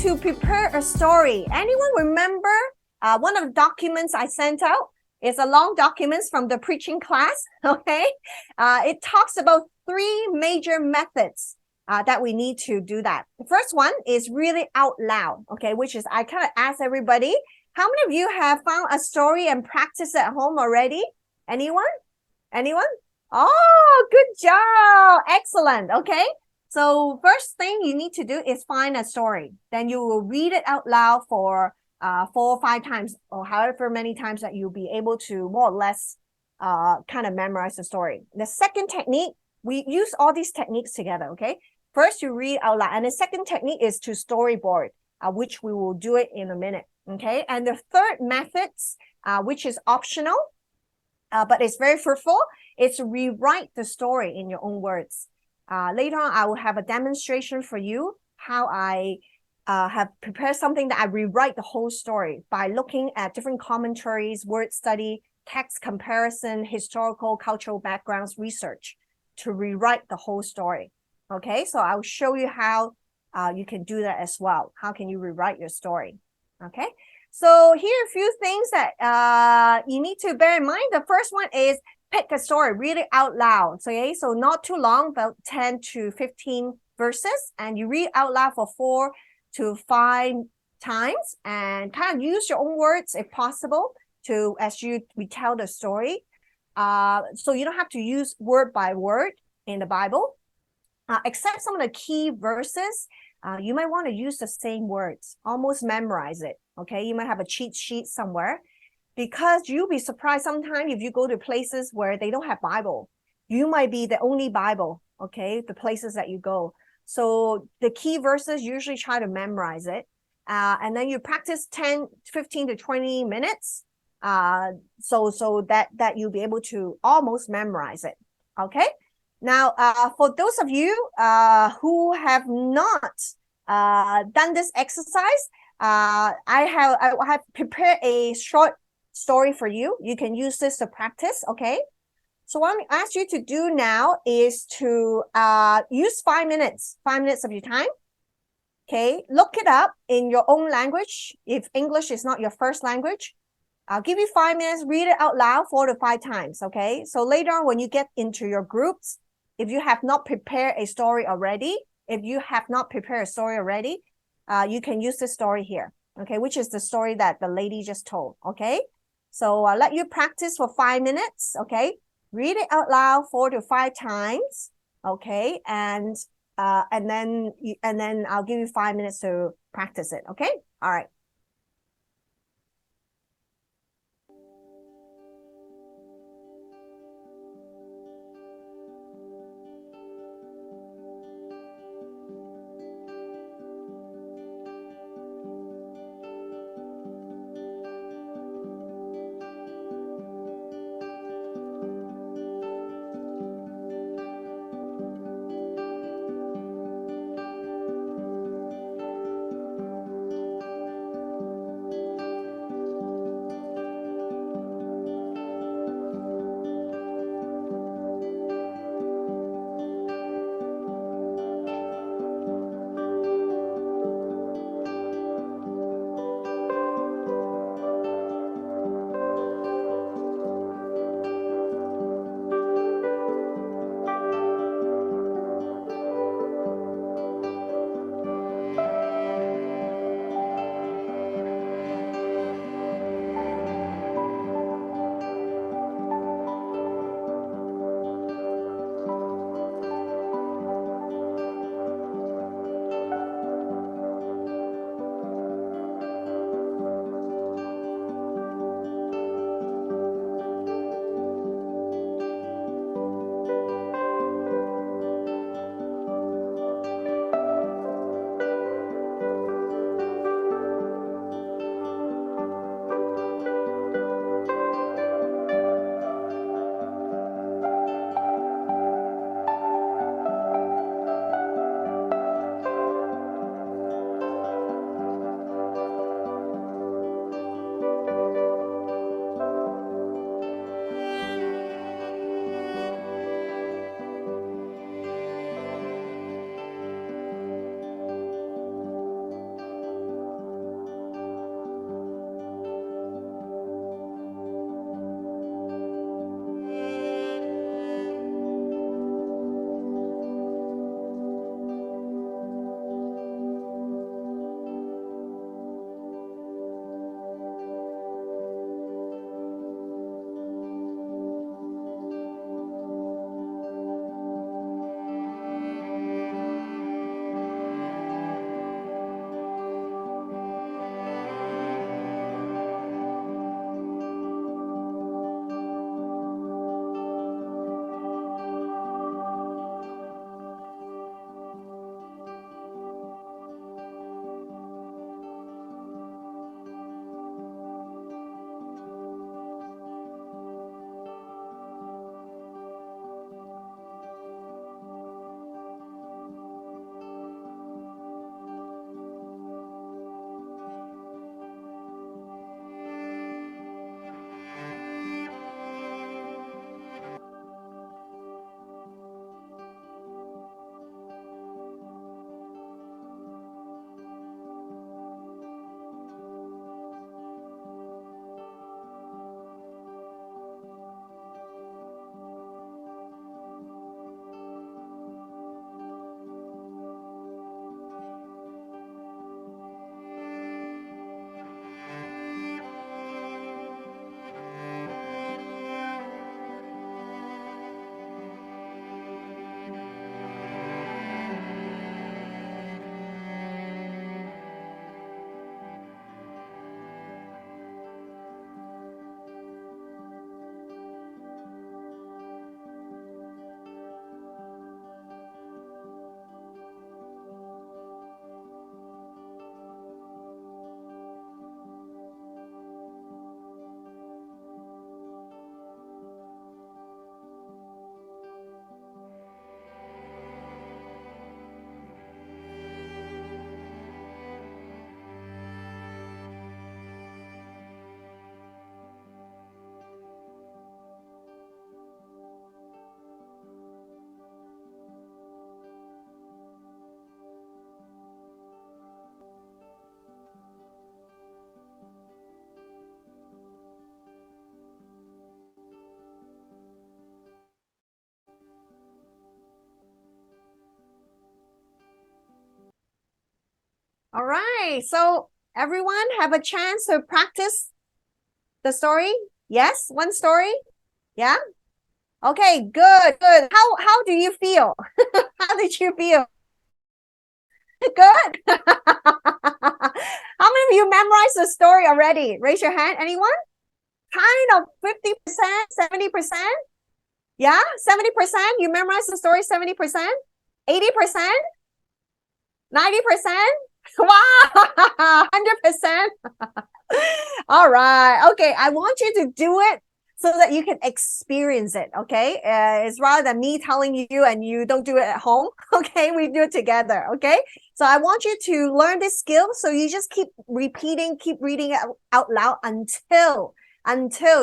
to prepare a story. Anyone remember one of the documents I sent out? It's a long document from the preaching class, okay? It talks about 3 major methods that we need to do that. The first one is really out loud, okay? Which is I kind of ask everybody, how many of you have found a story and practiced at home already? Anyone? Anyone? Oh, good job. Excellent. Okay. So first thing you need to do is find a story. Then you will read it out loud for 4 or 5 times, or however many times that you'll be able to more or less kind of memorize the story. The second technique, we use all these techniques together, okay? First, you read out loud. And the second technique is to storyboard, which we will do it in a minute, okay? And the third method, which is optional, but it's very fruitful, is to rewrite the story in your own words. Later on, I will have a demonstration for you how I have prepared something that I rewrite the whole story by looking at different commentaries, word study, text comparison, historical, cultural backgrounds, research to rewrite the whole story. Okay, so I'll show you how you can do that as well. How can you rewrite your story? Okay, so here are a few things that you need to bear in mind. The first one is pick a story, read it out loud. Okay, so not too long, about 10 to 15 verses, and you read out loud for 4 to 5 times, and kind of use your own words if possible to as you retell the story. So you don't have to use word by word in the Bible, except some of the key verses. You might want to use the same words, almost memorize it. Okay, you might have a cheat sheet somewhere, because you'll be surprised sometimes if you go to places where they don't have Bible. You might be the only Bible, okay, the places that you go. So the key verses, usually try to memorize it. And then you practice 10, 15 to 20 minutes. So that you'll be able to almost memorize it. Okay. Now, for those of you who have not done this exercise, I have prepared a short story for you. You can use this to practice. Okay. So what I'm ask you to do now is to use 5 minutes of your time. Okay, look it up in your own language. If English is not your first language, I'll give you 5 minutes, read it out loud 4 to 5 times. Okay, so later on when you get into your groups, if you have not prepared a story already, you can use this story here. Okay, which is the story that the lady just told. Okay, so I'll let you practice for 5 minutes. Okay, read it out loud 4 to 5 times. Okay, and then I'll give you 5 minutes to practice it. Okay, all right. All right. So everyone have a chance to practice the story? Yes, one story? Yeah? Okay, good, good. How do you feel? How did you feel? Good. How many of you memorized the story already? Raise your hand. Anyone? Kind of 50%, 70%? Yeah, 70%. You memorized the story 70%? 80%? 90%? Wow, 100%. All right. Okay, I want you to do it so that you can experience it. Okay, it's rather than me telling you and you don't do it at home. Okay, we do it together. Okay, so I want you to learn this skill. So you just keep repeating, keep reading it out loud until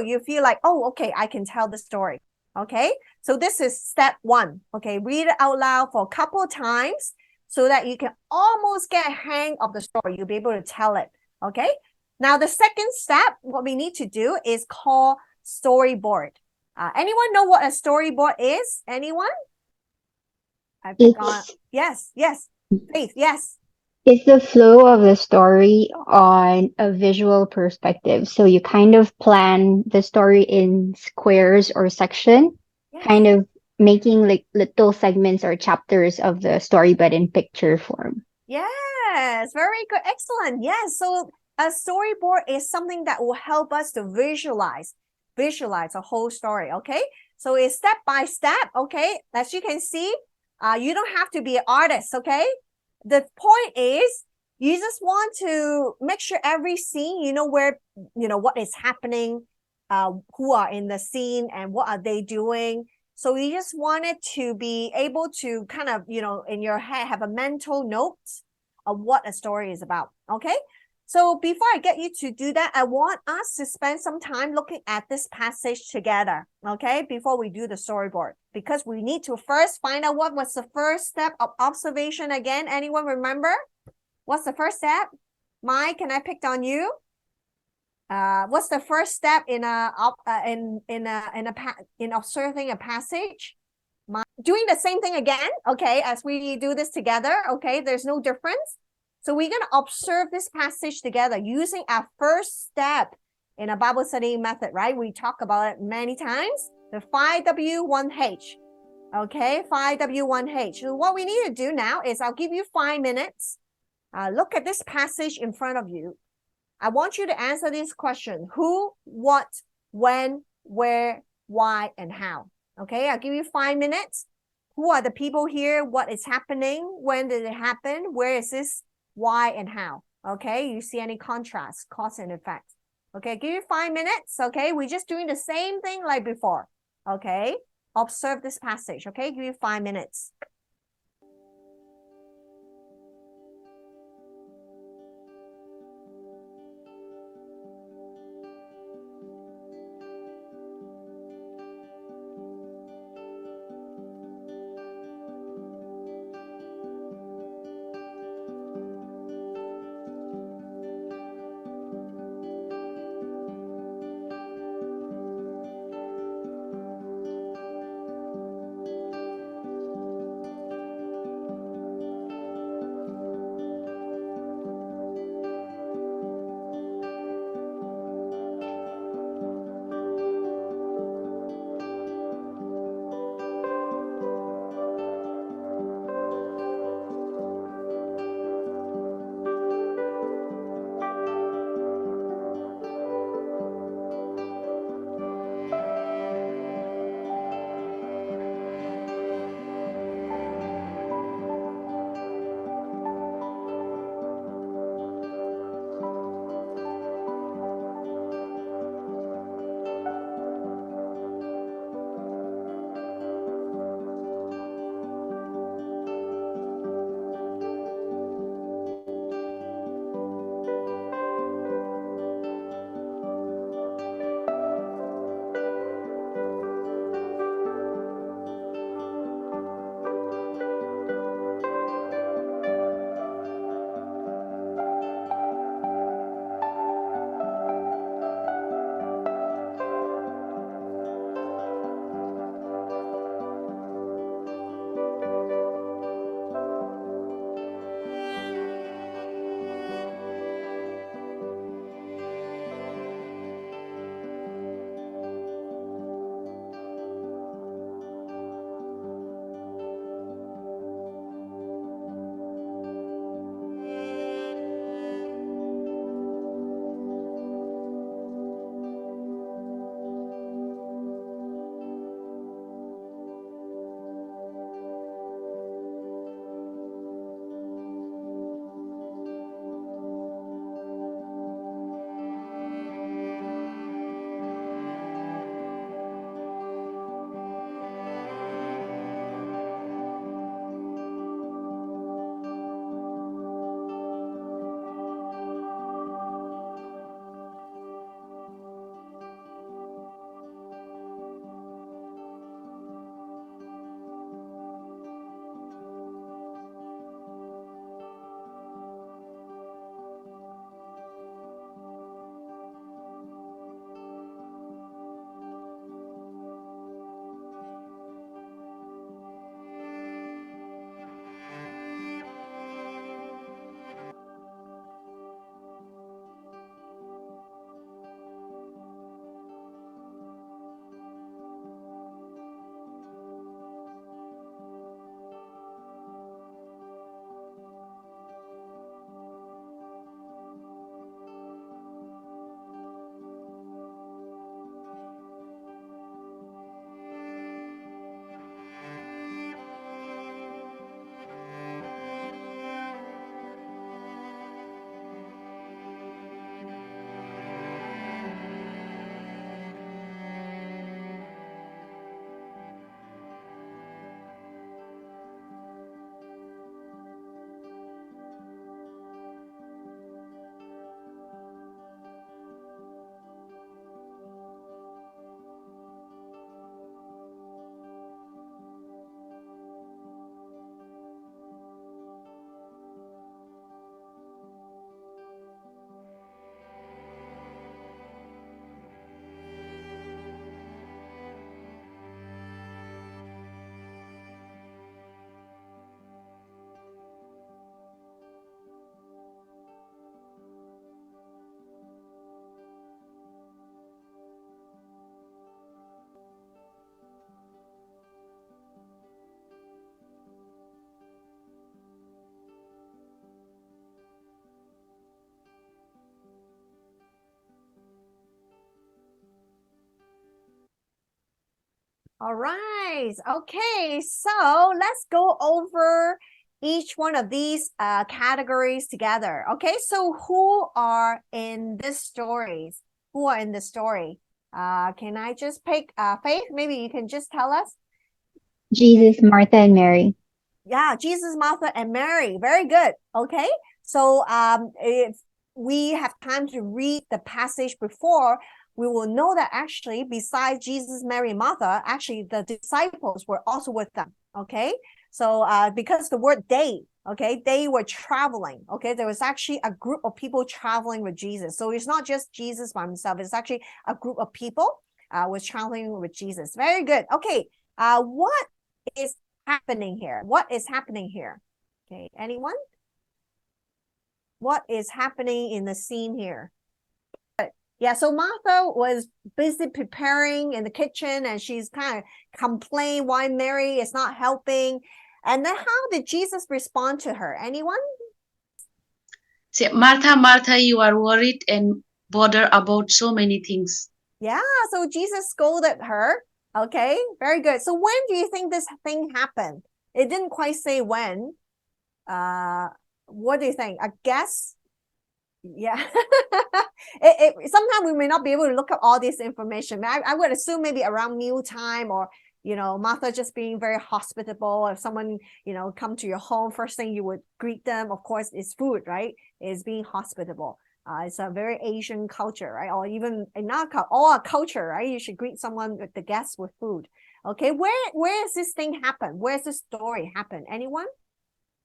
you feel like, oh, okay, I can tell the story. Okay, so this is step one. Okay, read it out loud for a couple of times so that you can almost get a hang of the story. You'll be able to tell it. Okay. Now, the second step, what we need to do is call storyboard. Anyone know what a storyboard is? Anyone? I forgot. It's Yes, yes. Faith, yes. it's the flow of the story on a visual perspective. So you kind of plan the story in squares or section, Yes. kind of making like little segments or chapters of the story, but in picture form. Yes, very good. Excellent. Yes. So a storyboard is something that will help us to visualize a whole story. Okay. So it's step by step. Okay. As you can see, you don't have to be an artist. Okay. The point is you just want to make sure every scene, you know, where, you know, what is happening, who are in the scene and what are they doing. So you just wanted to be able to kind of, you know, in your head, have a mental note of what a story is about. Okay. So before I get you to do that, I want us to spend some time looking at this passage together. Okay. Before we do the storyboard, because we need to first find out what was the first step of observation again. Anyone remember? What's the first step? Mike, can I pick on you? What's the first step in observing a passage? Doing the same thing again, okay, as we do this together, okay, there's no difference. So we're going to observe this passage together using our first step in a Bible study method, right? We talk about it many times, the 5W1H, okay, 5W1H. So what we need to do now is I'll give you 5 minutes. Look at this passage in front of you. I want you to answer this question: who, what, when, where, why, and how. Okay, I'll give you 5 minutes. Who are the people here? What is happening? When did it happen? Where is this? Why and how? Okay, you see any contrast, cause and effect? Okay, give you 5 minutes. Okay, we're just doing the same thing like before. Okay, observe this passage. Okay, give you 5 minutes. All right. Okay. So let's go over each one of these categories together. Okay. So who are in this stories? Who are in the story? Can I just pick Faith? Maybe you can just tell us. Jesus, Martha, and Mary. Yeah, Jesus, Martha, and Mary. Very good. Okay. So if we have time to read the passage before, we will know that actually, besides Jesus, Mary, and Martha, actually the disciples were also with them. Okay. So because the word they, okay, they were traveling. Okay. There was actually a group of people traveling with Jesus. So it's not just Jesus by himself, it's actually a group of people was traveling with Jesus. Very good. Okay. What is happening here? What is happening here? Okay, anyone? What is happening in the scene here? Yeah, so Martha was busy preparing in the kitchen and she's kind of complaining why Mary is not helping. And then how did Jesus respond to her? Anyone? Say, Martha, Martha, you are worried and bother about so many things. Yeah, so Jesus scolded her. Okay, very good. So when do you think this thing happened? It didn't quite say when. What do you think? A guess? Yeah. Sometimes we may not be able to look up all this information. I would assume maybe around meal time, or Martha just being very hospitable. If someone come to your home, first thing you would greet them, of course, is food, right? Is being hospitable. It's a very Asian culture, right? Or even in our culture, right? You should greet someone with the guests with food. Okay, where does this thing happen? Where's this story happen? Anyone?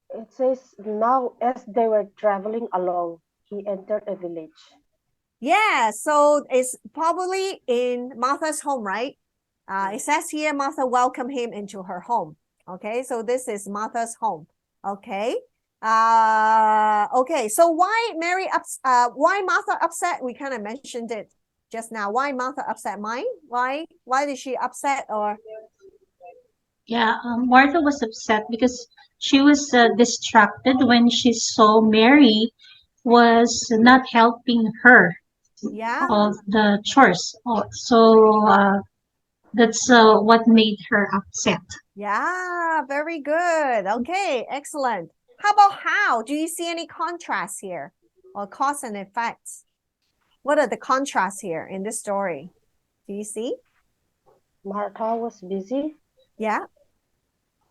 It says, now as they were traveling along, he entered a village. Yeah, so it's probably in Martha's home, right? It says here Martha welcomed him into her home. Okay, so this is Martha's home. Okay. Okay, so why why Martha upset? We kind of mentioned it just now. Why Martha upset? Why did she upset? Or Yeah, Martha was upset because she was distracted when she saw Mary was not helping her yeah, of the chores. So that's what made her upset. yeah, very good. Okay, excellent. How about how? Do you see any contrast here or cause and effects? What are the contrasts here in this story? Do you see? Martha was busy Yeah.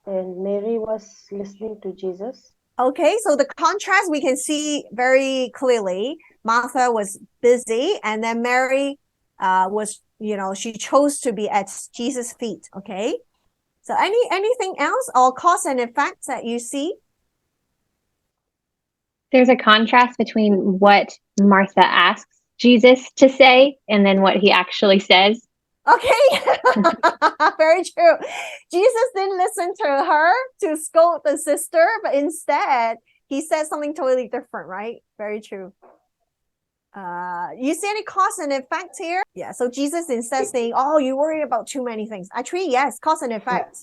and Mary was listening to Jesus. Okay, so the contrast we can see very clearly. Martha was busy, and then Mary was, she chose to be at Jesus' feet. Okay. So anything else or cause and effects that you see? There's a contrast between what Martha asks Jesus to say and then what he actually says. Okay, very true. Jesus didn't listen to her to scold the sister, but instead he said something totally different, right? Very true. You see any cause and effect here? Yeah, so Jesus instead saying, oh, you worry about too many things. Actually, yes, cause and effect.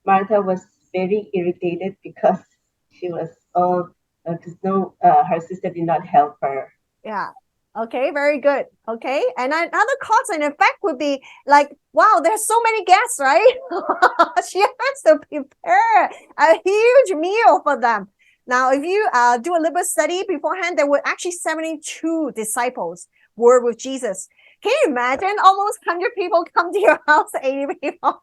Martha was very irritated because she was all because her sister did not help her. Yeah. Okay, very good. Okay, and another cause and effect would be like, wow, there's so many guests, right? She has to prepare a huge meal for them. Now, if you do a little bit study beforehand, there were actually 72 disciples were with Jesus. Can you imagine almost 100 people come to your house, 80 people,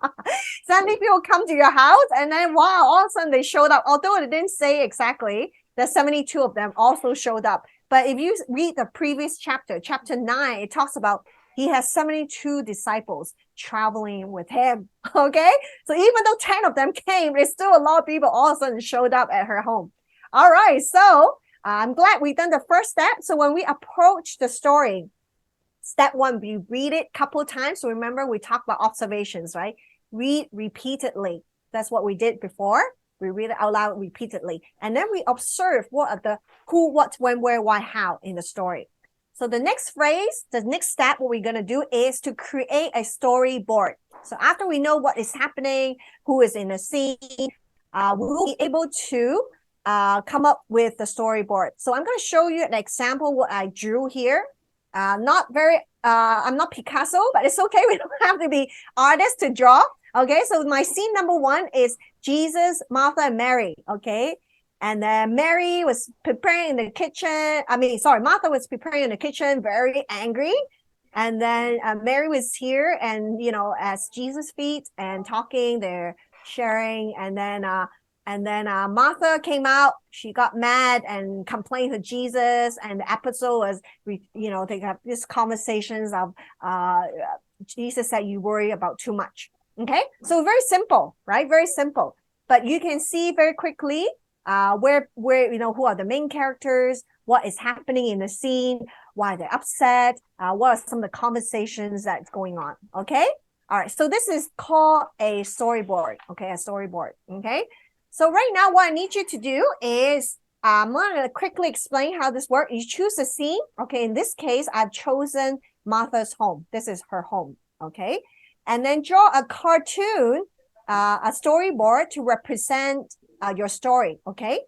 70 people come to your house, and then wow, all of a sudden they showed up. Although it didn't say exactly, the 72 of them also showed up. But if you read the previous chapter, chapter 9, it talks about he has 72 disciples traveling with him. Okay. So even though 10 of them came, there's still a lot of people all of a sudden showed up at her home. All right. So I'm glad we've done the first step. So when we approach the story, step one, we read it a couple of times. So remember, we talked about observations, right? Read repeatedly. That's what we did before. We read it out loud repeatedly. And then we observe what are the who, what, when, where, why, how in the story. So the next phrase, the next step, what we're going to do is to create a storyboard. So after we know what is happening, who is in the scene, we'll be able to come up with the storyboard. So I'm going to show you an example what I drew here. Not very I'm not Picasso, but it's okay. We don't have to be artists to draw. Okay, so my scene number 1 is Jesus, Martha, and Mary. Okay, and then Mary was preparing in the kitchen. Martha was preparing in the kitchen, very angry. And then Mary was here, and as Jesus' feet and talking, they're sharing. And then Martha came out. She got mad and complained to Jesus. And the episode was, they have these conversations of Jesus said, "You worry about too much." Okay, so very simple, right? Very simple. But you can see very quickly where who are the main characters, what is happening in the scene, why they're upset, what are some of the conversations that's going on. Okay, all right, so this is called a storyboard. Okay, a storyboard. Okay, so right now what I need you to do is I'm going to quickly explain how this works. You choose a scene. Okay, in this case I've chosen Martha's home. This is her home. Okay, and then draw a cartoon, a storyboard to represent your story. Okay,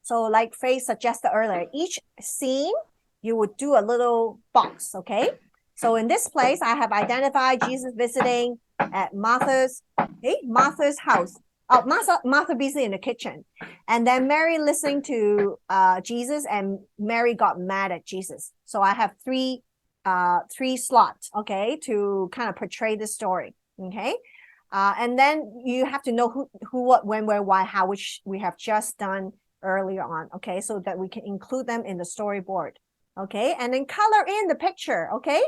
so like Faye suggested earlier, each scene you would do a little box. Okay, so in this place I have identified Jesus visiting at Martha's house. Oh, Martha busy in the kitchen, and then Mary listening to Jesus, and Mary got mad at Jesus. So I have three slots, okay, to kind of portray the story. Okay, and then you have to know who, what, when, where, why, how, which we have just done earlier on. Okay, so that we can include them in the storyboard. Okay, and then color in the picture. Okay,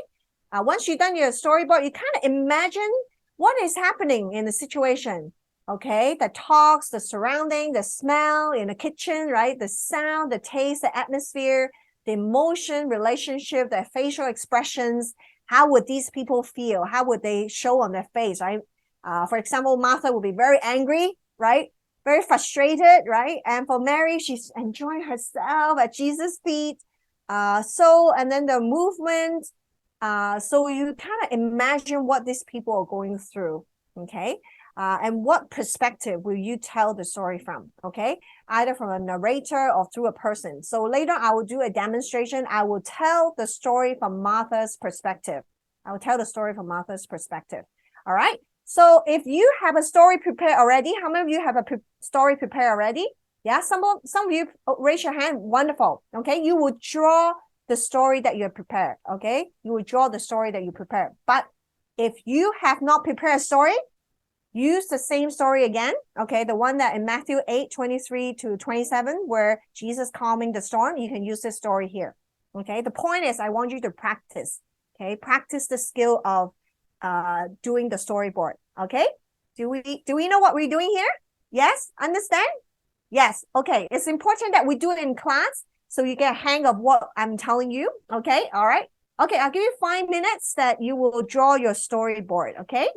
once you've done your storyboard, you kind of imagine what is happening in the situation. Okay, the talks, the surrounding, the smell in the kitchen, right? The sound, the taste, the atmosphere, the emotion, relationship, their facial expressions. How would these people feel? How would they show on their face, right? For example, Martha will be very angry, right? Very frustrated, right? And for Mary, she's enjoying herself at Jesus' feet. And then the movement. So you kind of imagine what these people are going through, okay? And what perspective will you tell the story from, okay? Either from a narrator or through a person. So later I will do a demonstration. I will tell the story from Martha's perspective. I will tell the story from Martha's perspective. All right. So if you have a story prepared already, how many of you have a story prepared already? Yeah, some of you raise your hand. Wonderful. Okay, you will draw the story that you have prepared. Okay, you will draw the story that you prepared. But if you have not prepared a story, use the same story again. Okay, the one that in Matthew 8:23 to 27, where Jesus calming the storm, you can use this story here. Okay, the point is I want you to practice. Okay, practice the skill of doing the storyboard. Okay, do we know what we're doing here? Yes, understand? Yes. Okay, it's important that we do it in class so you get a hang of what I'm telling you. Okay, all right. Okay, I'll give you 5 minutes that you will draw your storyboard. Okay.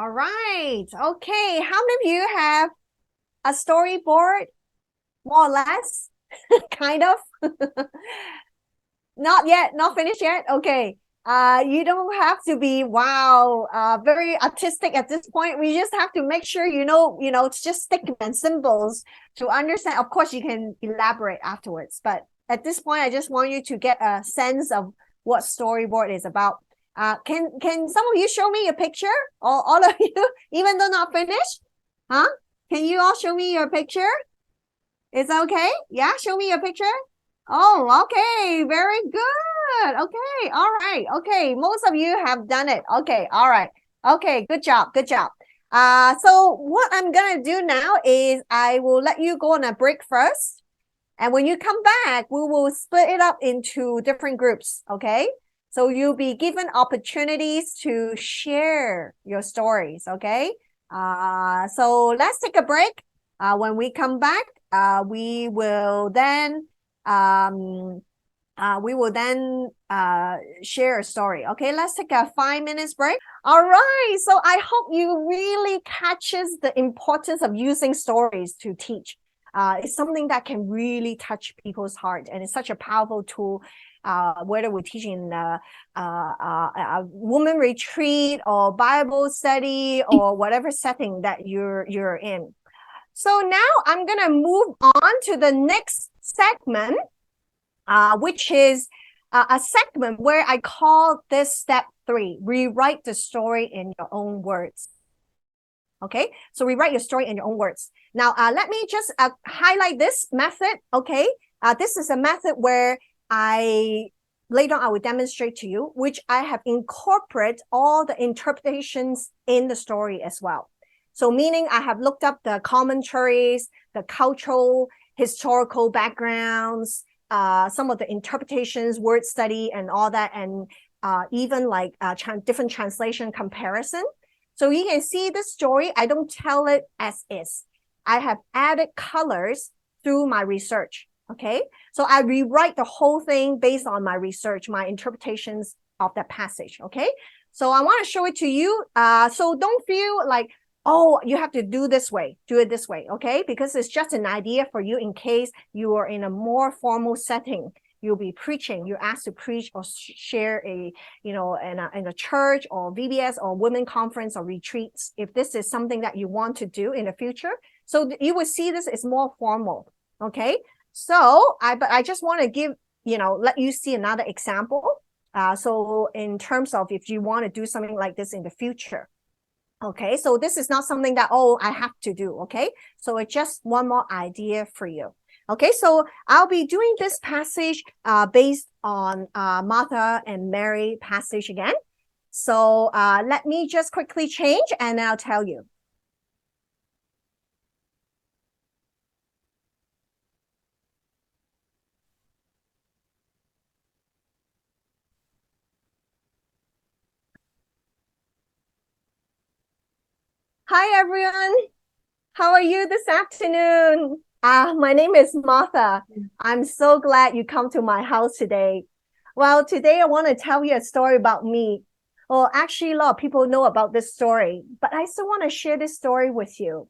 All right. Okay. How many of you have a storyboard? More or less? Kind of? Not yet. Not finished yet? Okay. You don't have to be, very artistic at this point. We just have to make sure it's just stick and symbols to understand. Of course, you can elaborate afterwards, but at this point, I just want you to get a sense of what storyboard is about. Can some of you show me a picture? All of you, even though not finished? Huh? Can you all show me your picture? It's okay? Yeah, show me your picture. Oh, okay, very good. Okay, all right. Okay, most of you have done it. Okay, all right. Okay, good job, good job. So what I'm gonna do now is I will let you go on a break first. And when you come back, we will split it up into different groups, okay? So you'll be given opportunities to share your stories, okay? So let's take a break. When we come back, we will then share a story. Okay, let's take a 5 minutes break. All right, so I hope you really catches the importance of using stories to teach. It's something that can really touch people's heart, and it's such a powerful tool. Whether we're teaching a woman retreat or Bible study or whatever setting that you're in. So now I'm gonna move on to the next segment, which is a segment where I call this step 3, rewrite the story in your own words. Okay, so rewrite your story in your own words. Now, let me just highlight this method, okay? This is a method where later on I will demonstrate to you, which I have incorporated all the interpretations in the story as well. So meaning I have looked up the commentaries, the cultural, historical backgrounds, some of the interpretations, word study and all that, and even like different translation comparison. So you can see the story. I don't tell it as is. I have added colors through my research. Okay. So I rewrite the whole thing based on my research, my interpretations of that passage. Okay. So I want to show it to you. So don't feel like, oh, you have to do it this way. Okay. Because it's just an idea for you in case you are in a more formal setting. You'll be preaching. You're asked to preach or share in a church or VBS or women conference or retreats. If this is something that you want to do in the future, so you will see this is more formal. Okay. So I just want to give, let you see another example. So in terms of if you want to do something like this in the future. Okay. So this is not something that, I have to do. Okay. So it's just one more idea for you. Okay, so I'll be doing this passage based on Martha and Mary passage again. So let me just quickly change and I'll tell you. Hi, everyone. How are you this afternoon? My name is Martha. I'm so glad you come to my house today. Well, today I want to tell you a story about me. Well, actually, a lot of people know about this story, but I still want to share this story with you.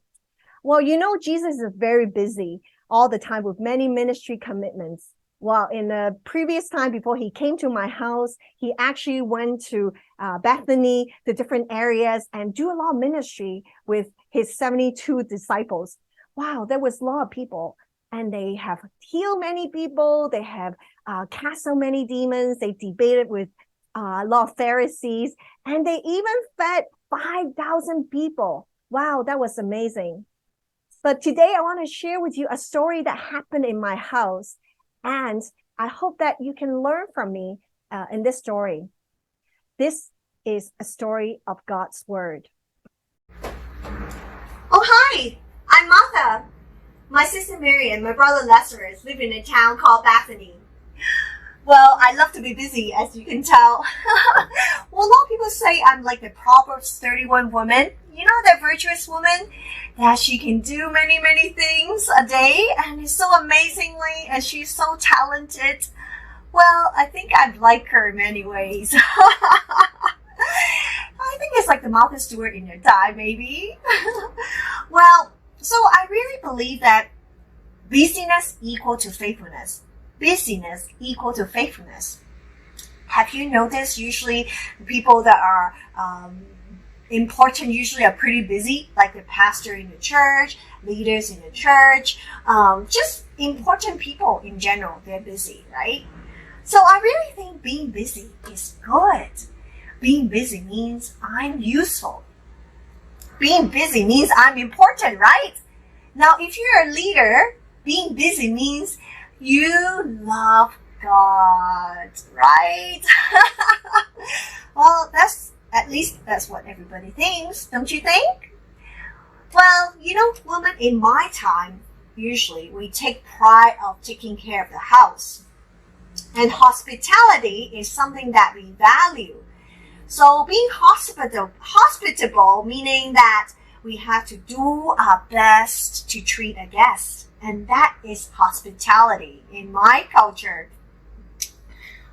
Well, Jesus is very busy all the time with many ministry commitments. Well, in the previous time before he came to my house, he actually went to Bethany, the different areas, and do a lot of ministry with his 72 disciples. Wow, there was a lot of people, and they have healed many people. They have cast out many demons. They debated with a lot of Pharisees, and they even fed 5,000 people. Wow, that was amazing. But today I want to share with you a story that happened in my house, and I hope that you can learn from me in this story. This is a story of God's word. Oh, hi! I'm Martha. My sister Mary and my brother Lazarus live in a town called Bethany. Well, I love to be busy, as you can tell. Well, a lot of people say I'm like the Proverbs 31 woman. You know, that virtuous woman? That she can do many, many things a day, and it's so amazingly, and she's so talented. Well, I think I'd like her in many ways. I think it's like the Martha Stewart in your time, maybe. Well, so I really believe that busyness equal to faithfulness. Busyness equal to faithfulness. Have you noticed usually people that are important usually are pretty busy, like the pastor in the church, leaders in the church, just important people in general, they're busy, right? So I really think being busy is good. Being busy means I'm useful. Being busy means I'm important, right? Now, if you're a leader, being busy means you love God, right? Well, at least that's what everybody thinks, don't you think? Well, women in my time, usually we take pride of taking care of the house. And hospitality is something that we value. So being hospitable, meaning that we have to do our best to treat a guest. And that is hospitality in my culture.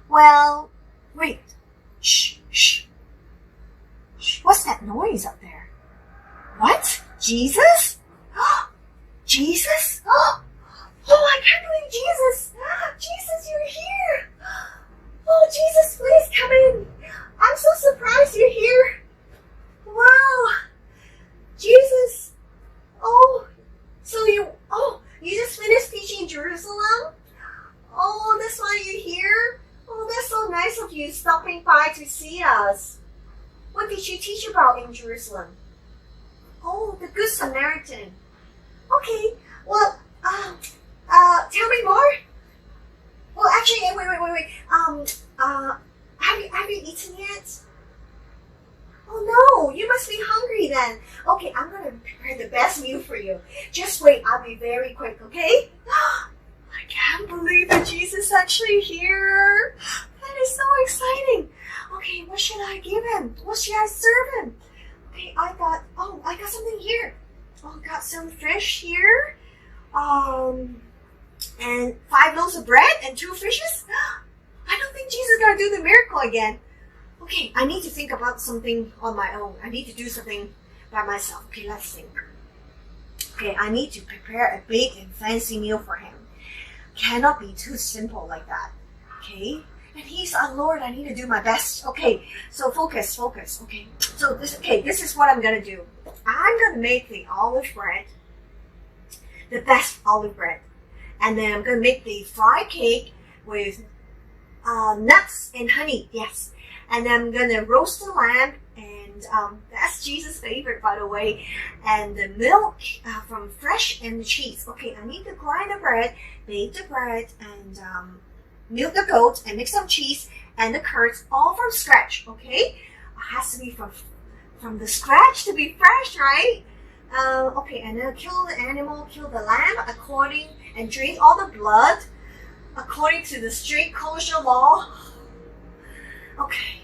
Well, wait. Shh, shh. Shh. What's that noise up there? What? Jesus? Jesus? Oh, I can't believe Jesus. Jesus, you're here. Oh, Jesus, please come in. I'm so surprised you're here. Wow. Jesus. Oh, so you just finished teaching Jerusalem? Oh, that's why you're here? Oh, that's so nice of you stopping by to see us. What did you teach about in Jerusalem? Oh, the Good Samaritan. Okay, well, tell me more. Well, actually, wait. Have you eaten yet? Oh no, you must be hungry then. Okay, I'm gonna prepare the best meal for you. Just wait, I'll be very quick, okay? I can't believe that Jesus is actually here. That is so exciting. Okay, what should I give him? What should I serve him? Okay, I got something here. Oh, I got some fish here. And 5 loaves of bread and 2 fishes. I don't think Jesus is gonna do the miracle again. Okay, I need to think about something on my own. I need to do something by myself. Okay, let's think. Okay, I need to prepare a big and fancy meal for him. Cannot be too simple like that. Okay? And he's our Lord. I need to do my best. Okay, so focus. Okay, so this is what I'm gonna do. I'm gonna make the olive bread, the best olive bread, and then I'm gonna make the fried cake with nuts and honey. Yes, and then I'm gonna roast the lamb, and that's Jesus' favorite, by the way, and the milk from fresh and the cheese. Okay, I need to grind the bread, bake the bread, and milk the goat and mix some cheese and the curds all from scratch. Okay, it has to be from the scratch to be fresh, right? Okay, and then kill the animal, kill the lamb and drink all the blood according to the strict kosher law. Okay,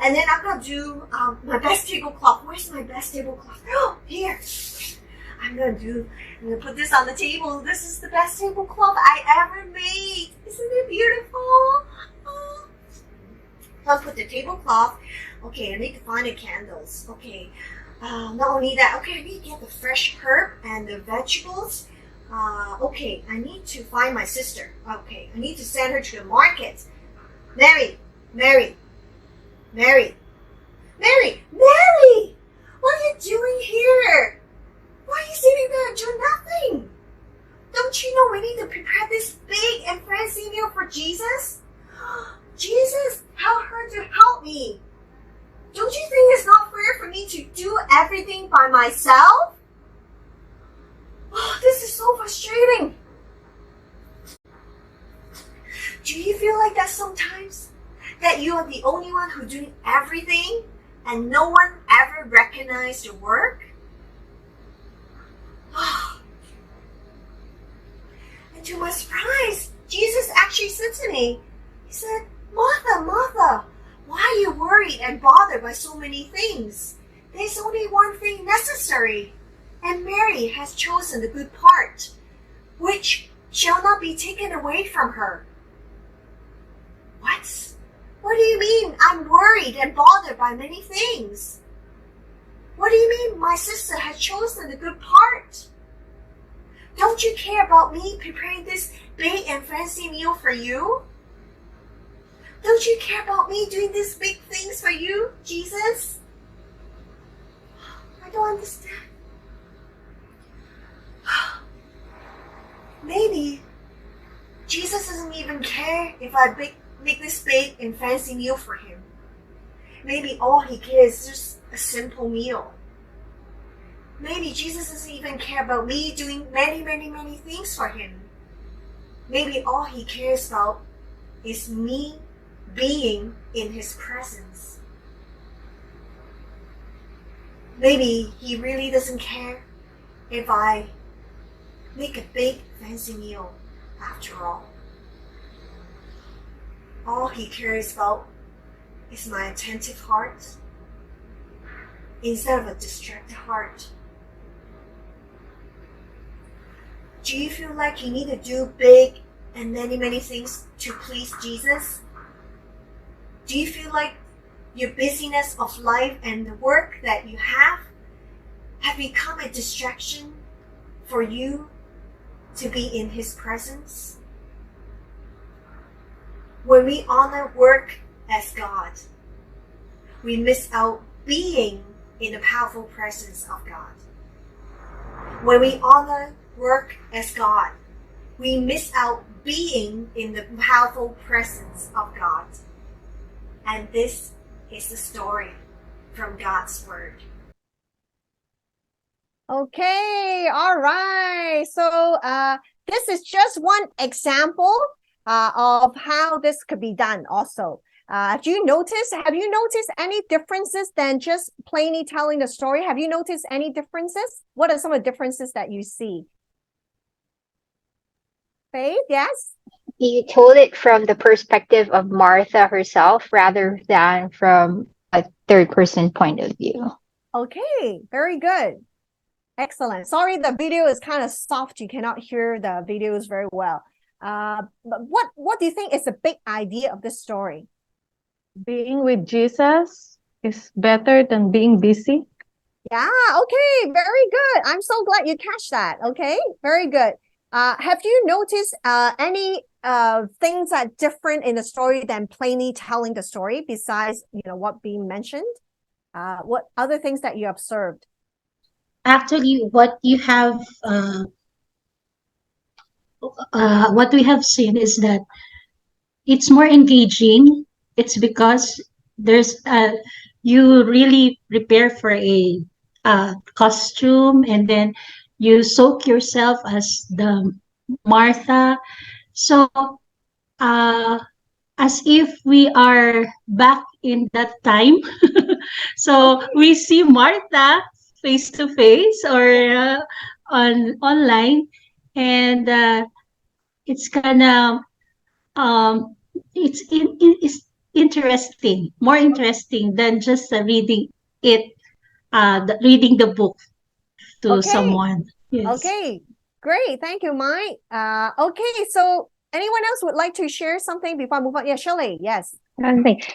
and then I'm gonna do my best tablecloth. Where's my best tablecloth? Oh, here. I'm gonna put this on the table. This is the best tablecloth I ever made. Isn't it beautiful? Oh. I'll put the tablecloth. Okay, I need to find the candles. Okay, not only that. Okay, I need to get the fresh herb and the vegetables. Okay, I need to find my sister. Okay, I need to send her to the market. Mary! What are you doing here? Why are you sitting there doing nothing? Don't you know we need to prepare this big and fancy meal for Jesus? Jesus, tell her to help me. Don't you think it's not fair for me to do everything by myself? Oh, this is so frustrating. Do you feel like that sometimes? That you are the only one who's doing everything and no one ever recognized your work? And to my surprise, Jesus actually said to me, he said, Martha, why are you worried and bothered by so many things? There's only one thing necessary, and Mary has chosen the good part, which shall not be taken away from her. What? What do you mean I'm worried and bothered by many things? What do you mean my sister has chosen the good part? Don't you care about me preparing this big and fancy meal for you? Don't you care about me doing these big things for you, Jesus? I don't understand. Maybe Jesus doesn't even care if I make this big and fancy meal for him. Maybe all he cares is just a simple meal. Maybe Jesus doesn't even care about me doing many, many, many things for him. Maybe all he cares about is me being in his presence. Maybe he really doesn't care if I make a big fancy meal after all. All he cares about is my attentive heart instead of a distracted heart. Do you feel like you need to do big and many, many things to please Jesus? Do you feel like your busyness of life and the work that you have become a distraction for you to be in his presence? When we honor work as God, we miss out being in the powerful presence of God. When we honor work as God, we miss out being in the powerful presence of God. And this is the story from God's Word. Okay, all right. So this is just one example of how this could be done also. Have you noticed any differences than just plainly telling the story? Have you noticed any differences? What are some of the differences that you see? Faith, yes? You told it from the perspective of Martha herself rather than from a third person point of view. Okay, very good. Excellent. Sorry, the video is kind of soft. You cannot hear the videos very well. But what do you think is the big idea of this story? Being with Jesus is better than being busy. Yeah, okay, very good. I'm so glad you catch that. Okay, very good. Have you noticed any things that are different in the story than plainly telling the story besides, what being mentioned? What other things that you observed? Actually, what we have seen is that it's more engaging. It's because there's you really prepare for a costume, and then you soak yourself as the Martha. So as if we are back in that time. So we see Martha face to face or on online, and it's kind of it's interesting, more interesting than just reading reading the book to someone. Yes. Okay, great. Thank you, Mike. Okay, so anyone else would like to share something before I move on? Yeah, Shirley, yes.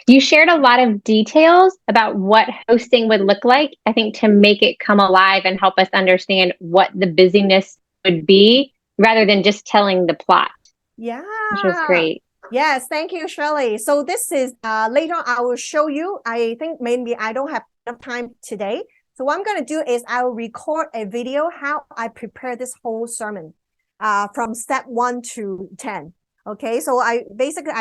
You shared a lot of details about what hosting would look like, I think, to make it come alive and help us understand what the busyness would be rather than just telling the plot. Yeah. Which was great. Yes, thank you, Shirley. So this is later on I will show you. I think maybe I don't have enough time today. So what I'm going to do is I will record a video how I prepare this whole sermon from step 1 to 10. Okay, so I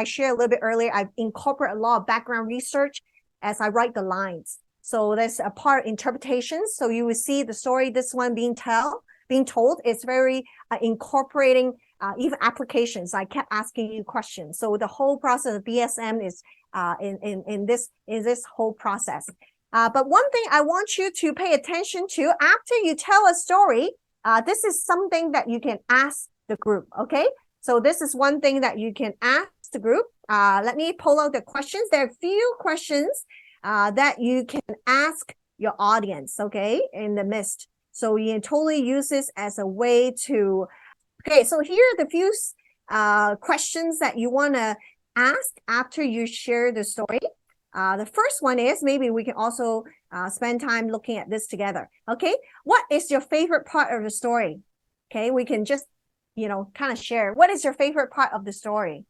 shared a little bit earlier. I incorporate a lot of background research as I write the lines. So there's a part interpretations. So you will see the story, this one being told. It's very incorporating even applications. I kept asking you questions. So the whole process of BSM is in this whole process. But one thing I want you to pay attention to after you tell a story, this is something that you can ask the group. Okay. So this is one thing that you can ask the group. Let me pull out the questions. There are a few questions that you can ask your audience, okay, in the midst. So you can totally use this as a way to, okay, so here are the few questions that you want to ask after you share the story. The first one is, maybe we can also spend time looking at this together. Okay, what is your favorite part of the story? Okay, we can just, kind of share. What is your favorite part of the story?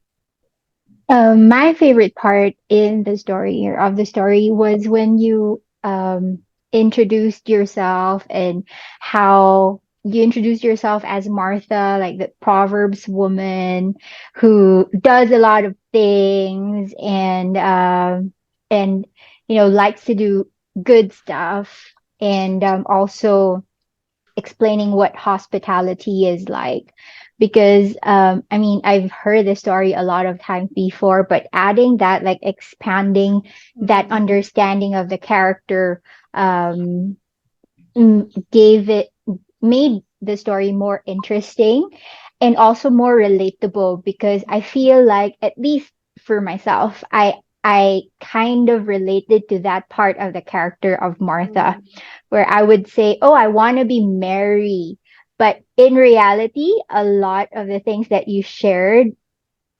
My favorite part in the story or of the story was when you introduced yourself and how you introduced yourself as Martha, like the Proverbs woman who does a lot of things and likes to do good stuff and also explaining what hospitality is like because I mean I've heard the story a lot of times before, but adding that, like expanding that understanding of the character gave it made the story more interesting and also more relatable because I feel like, at least for myself, I kind of related to that part of the character of Martha, where I would say, oh, I want to be Mary. But in reality, a lot of the things that you shared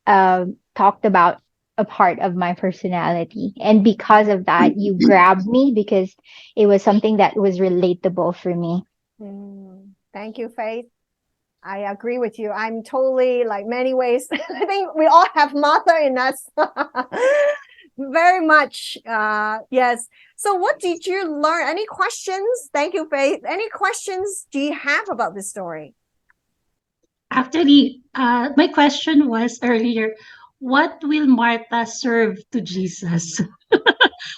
talked about a part of my personality. And because of that, you grabbed me because it was something that was relatable for me. Thank you, Faith. I agree with you. I'm totally, like, many ways. I think we all have Martha in us. Very much. Yes. So what did you learn? Any questions? Thank you, Faith. Any questions do you have about this story? Actually, my question was earlier, what will Martha serve to Jesus?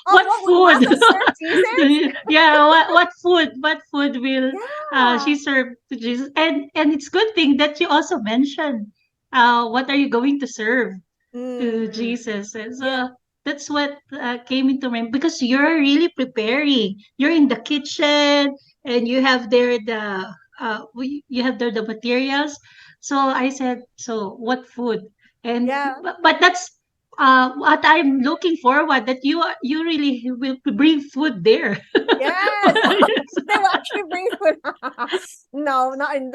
What What would food? Martha serve Jesus? Yeah, what food will she serve to Jesus? And it's good thing that you also mentioned what are you going to serve to Jesus? And so that's what came into mind because you're really preparing. You're in the kitchen and you have there you have there the materials. So I said, so what food? And but that's what I'm looking forward, that you really will bring food there. Yes. They will actually bring food. No, not in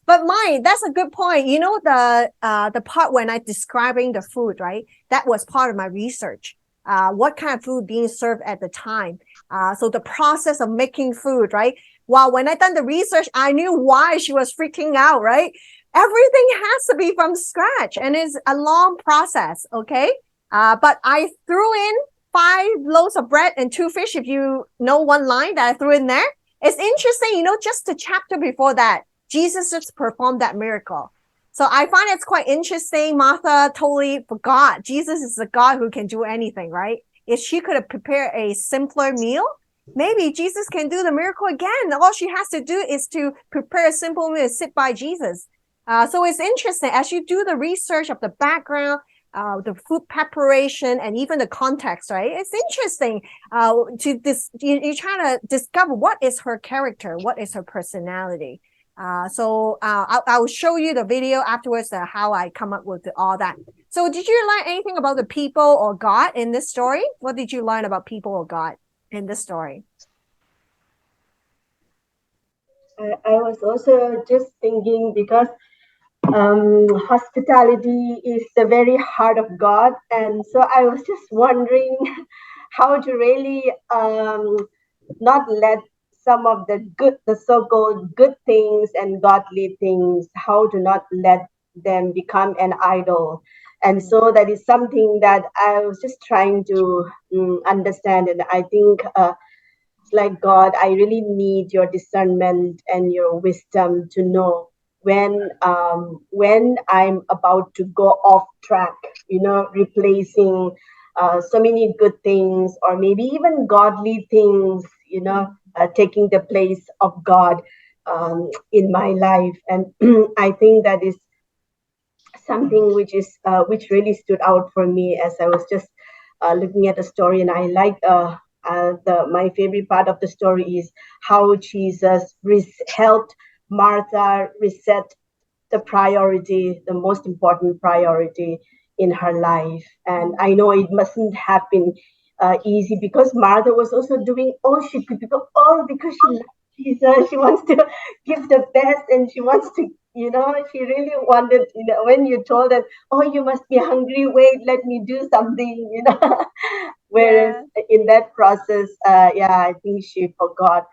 but mine, that's a good point. The part when I describing the food, right? That was part of my research. What kind of food being served at the time. So the process of making food, right? Wow, when I done the research, I knew why she was freaking out, right? Everything has to be from scratch and it's a long process, okay? But I threw in 5 loaves of bread and 2 fish, if you know one line that I threw in there. It's interesting, just the chapter before that, Jesus just performed that miracle. So I find it's quite interesting. Martha totally forgot Jesus is a God who can do anything, right? If she could have prepared a simpler meal, maybe Jesus can do the miracle again. All she has to do is to prepare a simple meal, sit by Jesus. So it's interesting as you do the research of the background, the food preparation, and even the context, right? It's interesting you're trying to discover what is her character, what is her personality. So I will show you the video afterwards, how I come up with all that. So did you learn anything about the people or God in this story? What did you learn about people or God in this story? I was also just thinking because hospitality is the very heart of God, and so I was just wondering how to really not let some of the so-called good things and godly things, how to not let them become an idol. And so that is something that I was just trying to understand, and I think it's like, God, I really need your discernment and your wisdom to know when I'm about to go off track, replacing so many good things or maybe even godly things, taking the place of God in my life. And I think that is something which really stood out for me as I was just looking at the story. And I like my favorite part of the story is how Jesus helped Martha reset the priority, the most important priority in her life. And I know it mustn't have been easy because Martha was also doing all she could do, all because she loves Jesus. She wants to give the best, and she wants to, she really wanted, when you told her, oh, you must be hungry, wait, let me do something, Whereas in that process, I think she forgot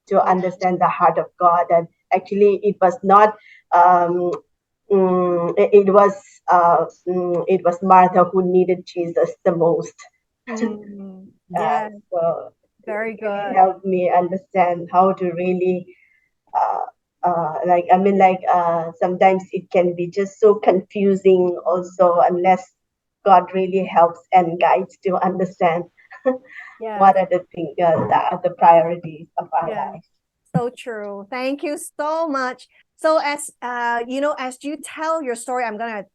to understand the heart of God. And actually, it was not. It was Martha who needed Jesus the most. Yeah, So very it really good. helped me understand how to really sometimes it can be just so confusing also unless God really helps and guides to understand Yeah. what are the things, the priorities of our Yeah. life. So true. Thank you so much. So as as you tell your story, I'm gonna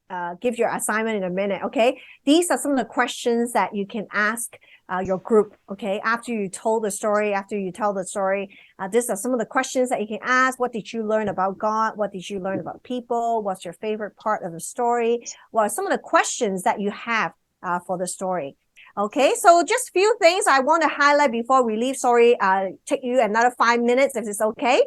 give your assignment in a minute. Okay, these are some of the questions that you can ask your group. Okay, after you told the story, after you tell the story, these are some of the questions that you can ask. What did you learn about God? What did you learn about people? What's your favorite part of the story? What are some of the questions that you have for the story? Okay, so just few things I want to highlight before we leave. Sorry, take you another 5 minutes if it's okay.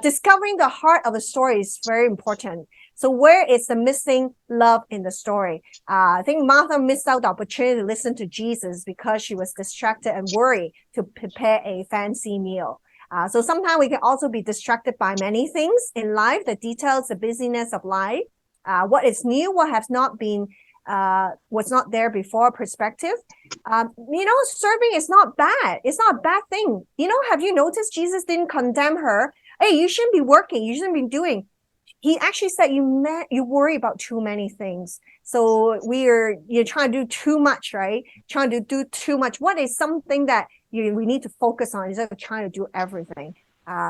Discovering the heart of the story is very important. So where is the missing love in the story? I think Martha missed out the opportunity to listen to Jesus because she was distracted and worried to prepare a fancy meal. So sometimes we can also be distracted by many things in life, the details, the busyness of life, what is new, what has not been was not there before perspective. Serving is not bad. It's not a bad thing. Have you noticed Jesus didn't condemn her? Hey, you shouldn't be working. You shouldn't be doing. He actually said you worry about too many things. So you're trying to do too much, right? Trying to do too much. What is something that we need to focus on instead of trying to do everything?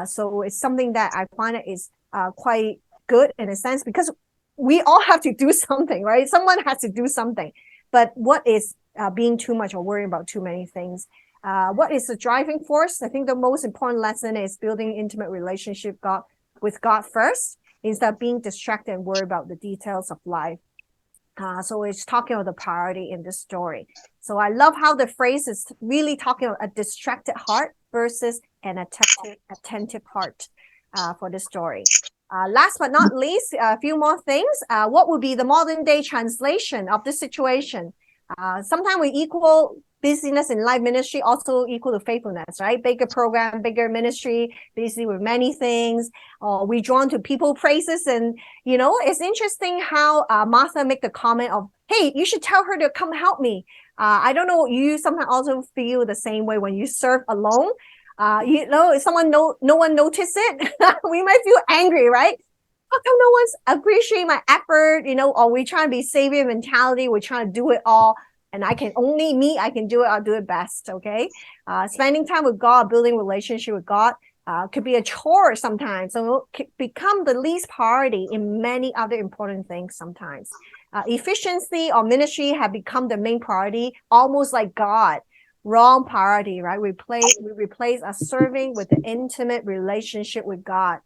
So it's something that I find it is quite good in a sense because we all have to do something, right? Someone has to do something. But what is being too much or worrying about too many things? What is the driving force? I think the most important lesson is building intimate relationship with God first instead of being distracted and worried about the details of life. So it's talking about the priority in this story. So I love how the phrase is really talking about a distracted heart versus an attentive heart for the story. Last but not least, a few more things. What would be the modern day translation of this situation? Sometimes we equal busyness in life ministry also equal to faithfulness, right? Bigger program, bigger ministry, busy with many things. Or we drawn to people praises. And, it's interesting how Martha make the comment of, hey, you should tell her to come help me. I don't know, you sometimes also feel the same way when you serve alone. If someone no one noticed it, we might feel angry, right? How come no one's appreciating my effort? Or we trying to be savior mentality. We're trying to do it all. And I can do it. I'll do it best. Okay. Spending time with God, building relationship with God, could be a chore sometimes. So it become the least priority in many other important things sometimes. Efficiency or ministry have become the main priority, almost like God. Wrong priority, right? We replace our serving with the intimate relationship with God.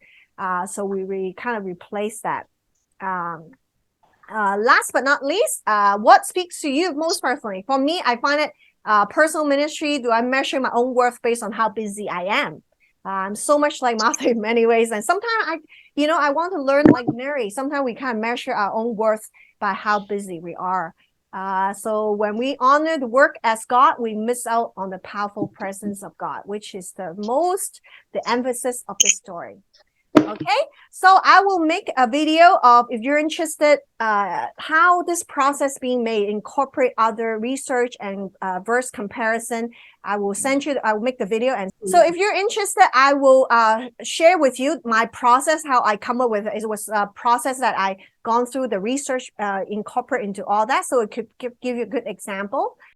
So we kind of replace that. Last but not least, what speaks to you most personally? For me, I find it personal ministry. Do I measure my own worth based on how busy I am? I'm so much like Martha in many ways. And sometimes I want to learn like Mary. Sometimes we kind of measure our own worth by how busy we are. So when we honor the work as God, we miss out on the powerful presence of God, which is the emphasis of the story. Okay, so I will make a video of, if you're interested, how this process being made, incorporate other research and verse comparison. I will make the video. And so if you're interested, I will share with you my process, how I come up with it. It was a process that I gone through the research, incorporate into all that. So it could give you a good example.